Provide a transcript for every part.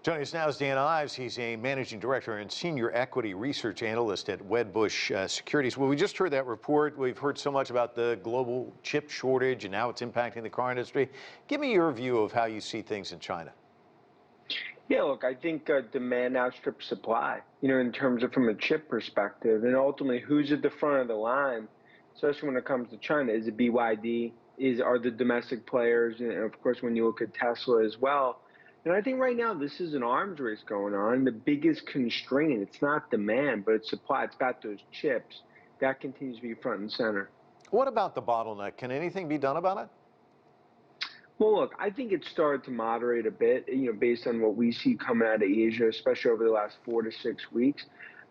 Joining us now is Dan Ives. He's a managing director and senior equity research analyst at Wedbush Securities. Well, we just heard that report. We've heard so much about the global chip shortage and how it's impacting the car industry. Give me your view of how you see things in China. Yeah, look, I think demand outstrips supply, in terms of from a chip perspective. And ultimately, who's at the front of the line, especially when it comes to China? Is it BYD? Are the domestic players? And of course, when you look at Tesla as well. And I think right now, this is an arms race going on. The biggest constraint, it's not demand, but it's supply. It's got those chips. That continues to be front and center. What about the bottleneck? Can anything be done about it? Well, look, I think it started to moderate a bit, based on what we see coming out of Asia, especially over the last 4 to 6 weeks.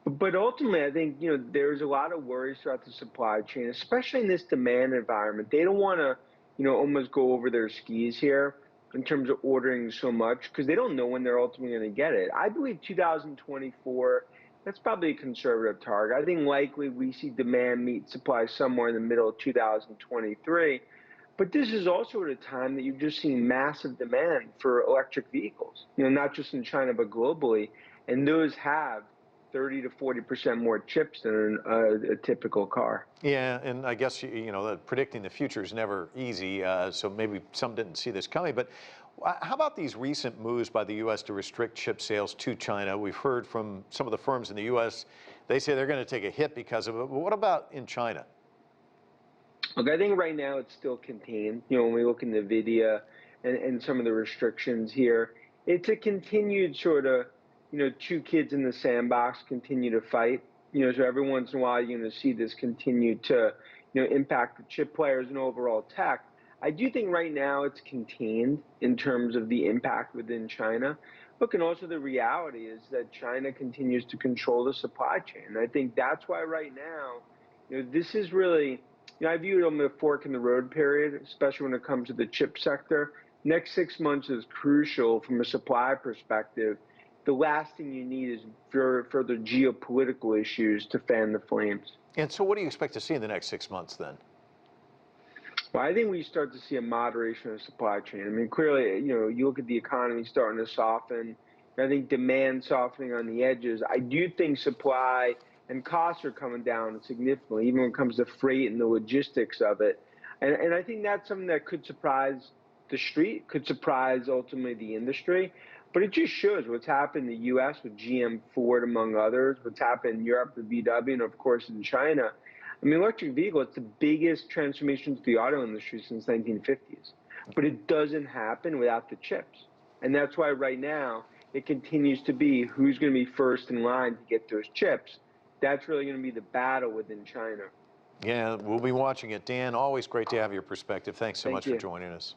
But ultimately, I think, there's a lot of worries throughout the supply chain, especially in this demand environment. They don't want to, almost go over their skis here in terms of ordering so much because they don't know when they're ultimately going to get it. I believe 2024, that's probably a conservative target. I think likely we see demand meet supply somewhere in the middle of 2023. But this is also at a time that you've just seen massive demand for electric vehicles, not just in China, but globally. And those have 30 to 40% more chips than a typical car. Yeah, and I guess, predicting the future is never easy, so maybe some didn't see this coming. But how about these recent moves by the U.S. to restrict chip sales to China? We've heard from some of the firms in the U.S., they say they're going to take a hit because of it. But what about in China? Look, I think right now it's still contained. When we look in NVIDIA and some of the restrictions here, it's a continued sort of, two kids in the sandbox continue to fight. So every once in a while you're going to see this continue to, impact the chip players and overall tech. I do think right now it's contained in terms of the impact within China. Look, and also the reality is that China continues to control the supply chain. And I think that's why right now, this is really, I view it on the fork in the road period, especially when it comes to the chip sector. Next 6 months is crucial from a supply perspective. The last thing you need is further geopolitical issues to fan the flames. And so what do you expect to see in the next 6 months then? Well, I think we start to see a moderation of the supply chain. I mean, clearly, you look at the economy starting to soften. I think demand softening on the edges. I do think supply and costs are coming down significantly, even when it comes to freight and the logistics of it. And I think that's something that could surprise the street, could surprise ultimately the industry. But it just shows what's happened in the U.S. with GM, Ford, among others, what's happened in Europe with VW, and of course in China. I mean, electric vehicle, it's the biggest transformation to the auto industry since 1950s. But it doesn't happen without the chips. And that's why right now it continues to be who's going to be first in line to get those chips. That's really going to be the battle within China. Yeah, we'll be watching it. Dan, always great to have your perspective. Thanks so much for you. joining us.